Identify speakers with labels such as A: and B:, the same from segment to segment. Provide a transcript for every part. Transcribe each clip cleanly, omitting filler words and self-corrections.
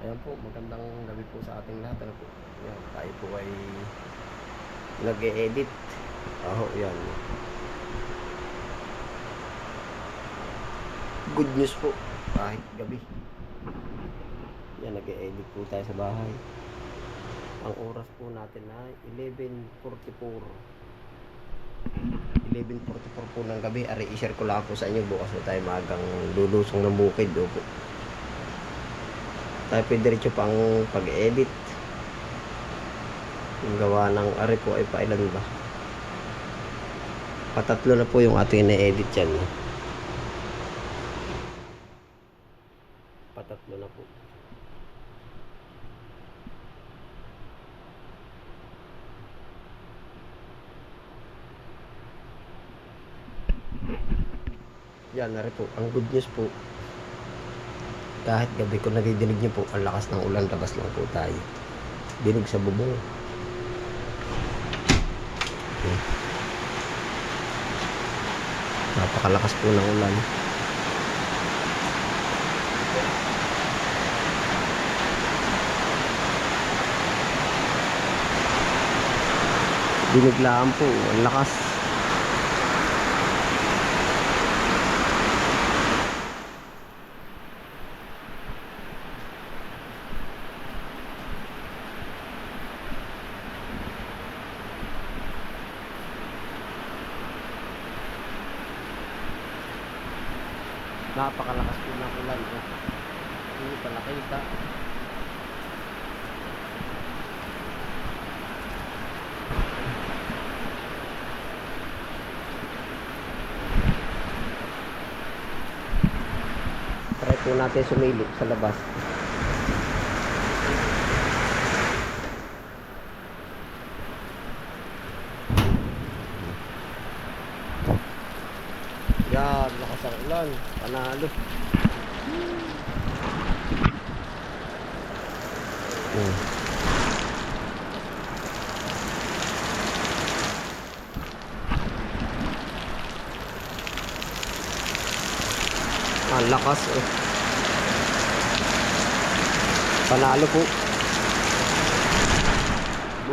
A: Ayan po, magandang gabi po sa ating lahat. Ano po? Yan, tayo po ay nag-e-edit. Yan. Good news po, kahit gabi. Yan, nag-e-edit po tayo sa bahay. Ang oras po natin ay 11:44. 11:44 po ng gabi. Ari, i-share ko lang po sa inyo. Bukas na tayo magang lulusong ng bukid. Opo. Tayo pwede pang pag-edit. Yung gawa ng ari po ay pailan ba? Patatlo na po yung ating na-edit yan. Patatlo na po. Yan na rin po. Ang good news po, kahit gabi ko nadidinig niyo po ang lakas ng ulan, labas lang po tayo. Dinig sa bubong. Okay. Napakalakas po ng ulan. Diniglaan po, ang lakas. Napakalakas po ng ulan. Hindi pala kita. Try po natin sumilip sa labas. Yan, lakas ang ulan. Panalo. Ang lakas eh. Panalo po.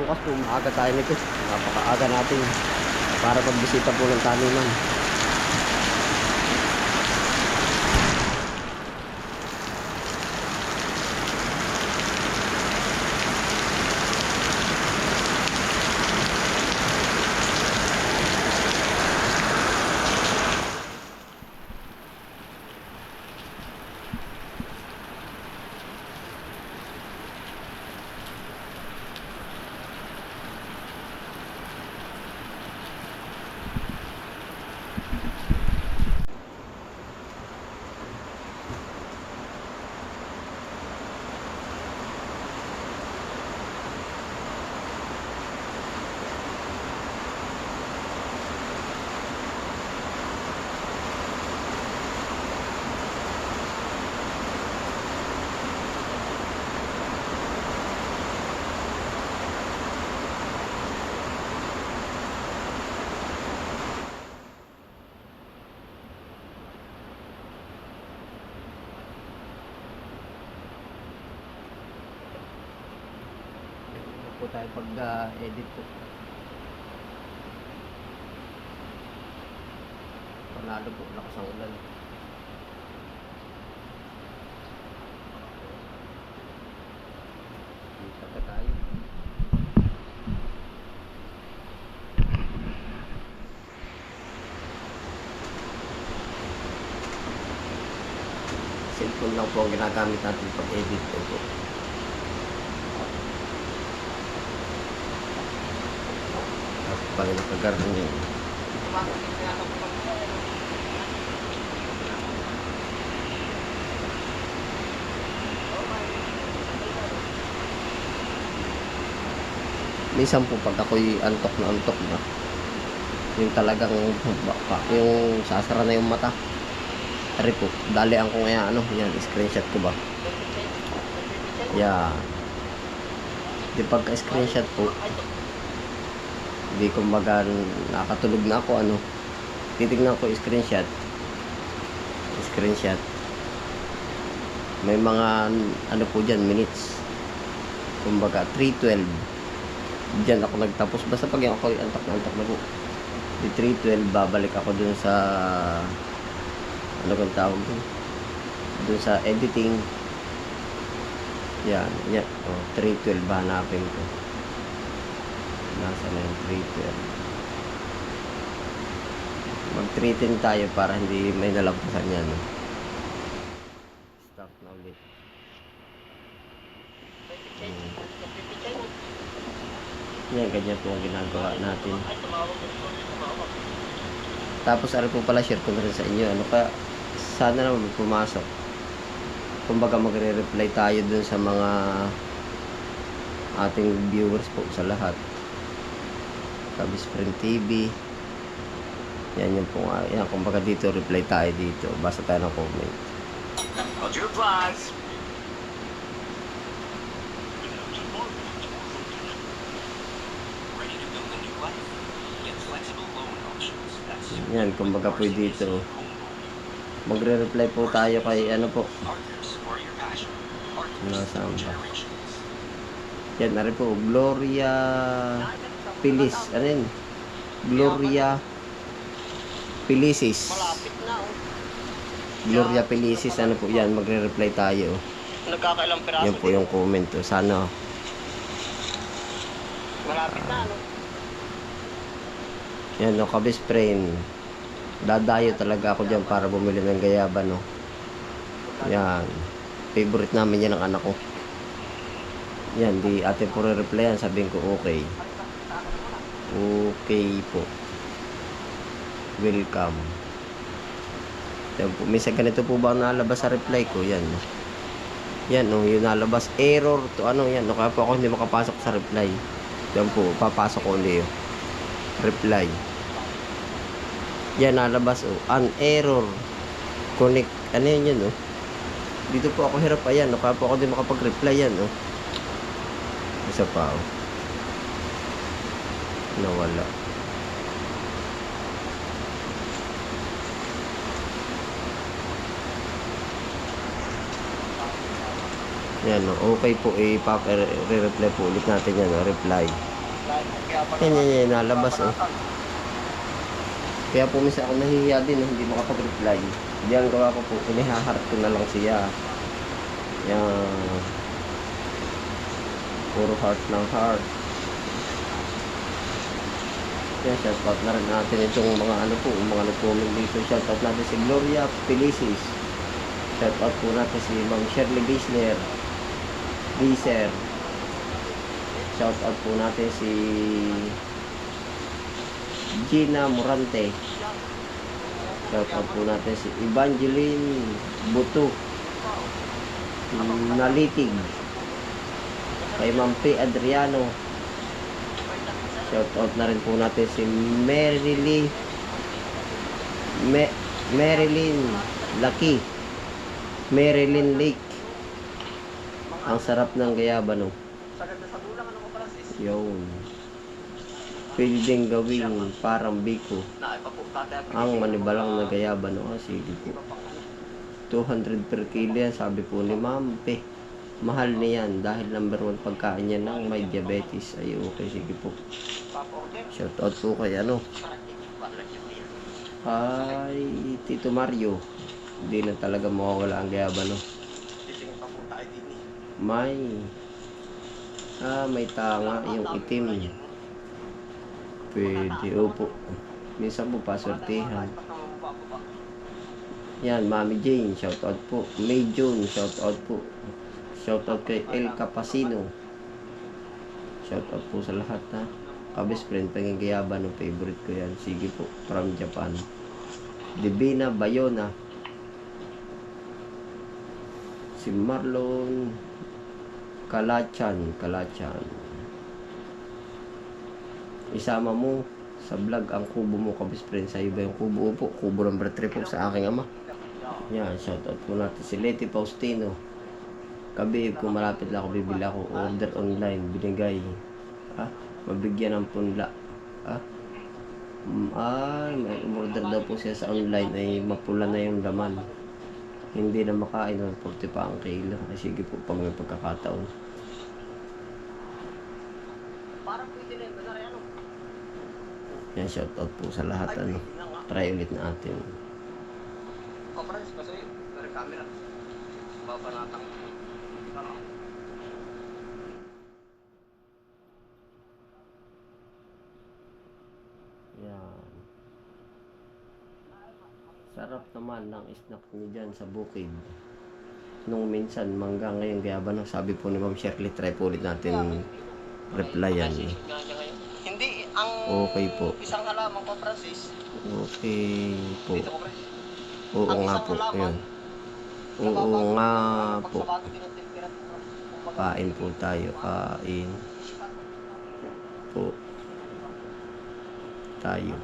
A: Bukas po maaga tayo nito. Napakaaga natin para pagbisita po ng taniman. Po tayo pag-edit po. Panalo po, lakas ang ulan. Dito pa tayo. Cellphone lang po ang ginagamit natin pag-edit po. Pala nakagarang yun. Minsan po pag ako'y antok na, yung talagang yung sasara na yung mata. Ari po, dalian ko nga yan, screenshot ko ba? Yeah. Di pagka-screenshot po, hindi kumbaga nakatulog na ako titignan ko screenshot May mga ano po dyan, minutes. Kumbaga 3:12. Diyan ako nagtapos. Basta pag yung ako antok na po. Di 3:12 babalik ako dun sa ano kung tawag dun? Dun sa editing. Yan. Oh, 3:12 hanapin ko. Nasa na yung 3:12. Mag 3:10 tayo para hindi may nalampasan yan. Stop na ulit. Yan, ganyan po ang ginagawa natin. Tapos ano po pala, share ko na rin sa inyo. Ano pa, sana naman pumasok. Kumbaga magre-reply tayo dun sa mga ating viewers po sa lahat. Kabisprint TV. Yan yung po nga. Yan, kumbaga dito, reply tayo dito. Basta tayo ng comment. Hold your applause. Yan, kumbaga po dito. Magre-reply po tayo kay ano po. Nasaan ba? Yan, nari po. Gloria Pilis. Ano yun? Gloria Pilisis. Gloria Pilisis. Ano po yan? Magre-reply tayo.
B: Nagkakailang piraso.
A: Yan po yung comment. Sana.
B: Malapit na, ano?
A: Yan, no, kabisprint. Dadayo talaga ako dyan para bumili ng gayaba, no. Yan. Favorite namin yan ng anak ko. Yan, di ate po re-replyan. Sabihin ko, okay. Okay po. Welcome. Yan po. Minsan ganito po ba nalabas sa reply ko? Yan. Yan, no, yung nalabas. Error to ano yan. No, kaya po ako hindi makapasok sa reply. Yan po, papasok ko ulit yung reply. Yan, nalabas, oh. An error. Connect. Ano yun yun, oh. Dito po ako hirap, ayan, no. Kaya po ako din makapag-reply yan, oh. Isa pa, oh. Nawala. Yan, no. Okay po, re-reply po ulit natin yan, no. Reply. Yan, nalabas, oh. Kaya po minsan ako nahihiya din, hindi makapag-reply. Hindi ang gawa ko po, inihaharap ko na lang siya. Yan. Puro heart ng heart. Yan, shoutout na rin natin itong mga ano po, mga nag-comment dito. Shoutout natin si Gloria Felicis. Shoutout po natin si Ma'am Shirley Gisler. Shoutout po natin si Gina Morante. Shoutout po natin si Evangeline Buto Nalitig. Kay Ma'am P. Adriano. Shoutout na rin po natin si Marilyn Lucky. Marilyn Lake. Ang sarap ng gayaba, no? Yun. Pwede din gawing parang biko. Ang manibalang na gayaba, no? Sige po. 200 per kilo yan, sabi po ni Ma'am Pe. Mahal niyan dahil number 1 pagkain niya ng may diabetes. Ay, okay, sige po. Shoutout po kay ano? Ay, Tito Mario. Hindi na talaga mawawala ang gayaba, no? May tanga yung itim. Pwede, opo. Minsan po pasortihan. Yan, Mami Jane, shoutout po. May June, shoutout po. Shoutout kay El Capacino. Shoutout po sa lahat, ha. Kabis friend, pangigayaba ng favorite ko yan. Sige po, from Japan. Divina Bayona. Si Marlon Kalachan. Isama mo sa vlog ang kubo mo, kabis friend. Sa iba yung kubo po. Kubo number 3 po sa aking ama. Yan, shoutout po natin si Leti Faustino. Kabib, kung malapit lang ako, bibili ako. Order online, binigay. Mabigyan ng punla. May order daw po siya sa online ay mapula na yung laman. Hindi na makain, 140 pa ang kilo. Ay sige po, pag may pagkakataon.
B: Parang pwede na yun. Kunwari ano?
A: Yan, shoutout po sa lahat. Ano. Try ulit natin.
B: O, Francis, pasuyo. Dari camera. Babanatang. Ano?
A: Yan. Sarap naman ng snack niyo dyan sa bukid. Nung minsan, mangga ngayon, gayaba na. Sabi po ni Ma'am Shirley, try po ulit natin replyan.
B: Hindi, ang
A: Okay po.
B: isang halaman ko, Francis.
A: Okay po.
B: Dito ko, Francis.
A: Oo
B: Ang
A: nga
B: isang
A: po.
B: halaman,
A: Yun. Oo nga po.
B: pagsabago din ang temperatura.
A: Kain po tayo. Kain po tayo.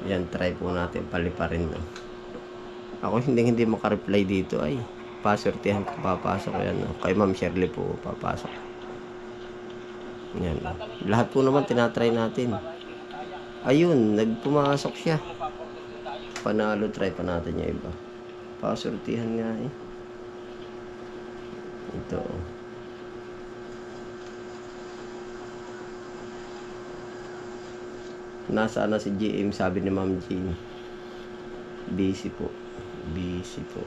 A: Yan, try po natin. Paliparin no. Ako hindi makareply dito ay pasortihan ko papasok yan. No? Kay Ma'am Shirley po papasok. Yan. No? Lahat po naman tinatry natin. Ayun, nagpumasok siya. Panalo, try pa natin yung iba. Pasortihan nga eh. Ito. Nasaan na si GM, sabi ni Ma'am Jean. Busy po. Busy po.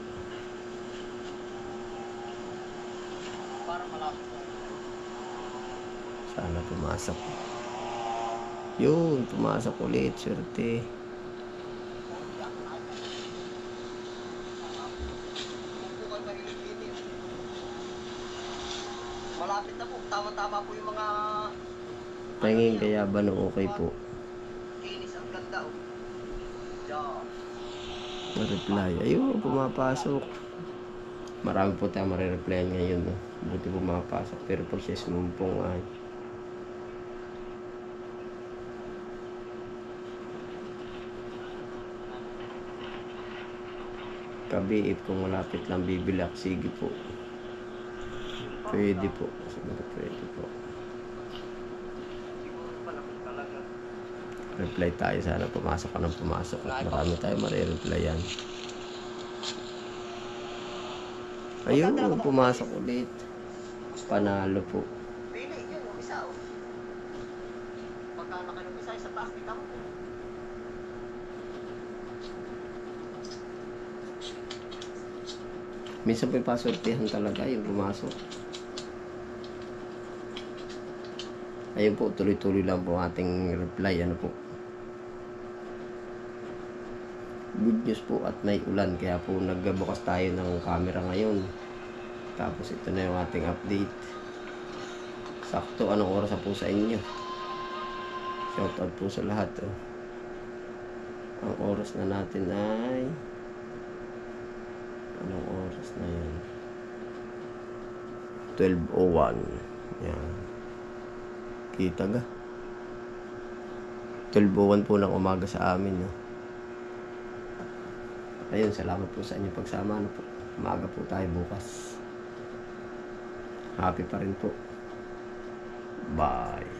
A: Sana pumasok. Yun, pumasok ulit. Swerte.
B: Malapit na po. Tama-tama po yung mga
A: Tingin kaya ba no okay po?
B: kinis. Ang ganda, oh. Yeah.
A: Na-reply. Ayun, pumapasok. Marami po tayo marireplyan ngayon. No? Buti pumapasok. Pero pag siya sumumpong ay kabiit kung malapit lang bibilak. Sige po. Pwede po. Siguro pwede po. Reply tayo. Sana pumasok ka ng pumasok. At marami tayo marireplyan. Ayun, pumasok ulit. Panalo po.
B: Pili, yun, yung isa, oh. Pagka ng isa, sa plastic ako.
A: Minsan may pasortihan talaga yung pumasok. Ayun po, tuloy-tuloy lang po ating reply. Ano po? Good news po at may ulan. Kaya po nagbukas tayo ng camera ngayon. Tapos ito na yung ating update. Sakto, anong oras na po sa inyo? Shoutout po sa lahat. Oh. Ang oras na natin ay... Anong oras na yan? 12:01. Yan. Kita ga? 12:01 po ng umaga sa amin. No? Ayun, salamat po sa inyong pagsama. Ano po? Umaga po tayo bukas. Happy pa rin po. Bye.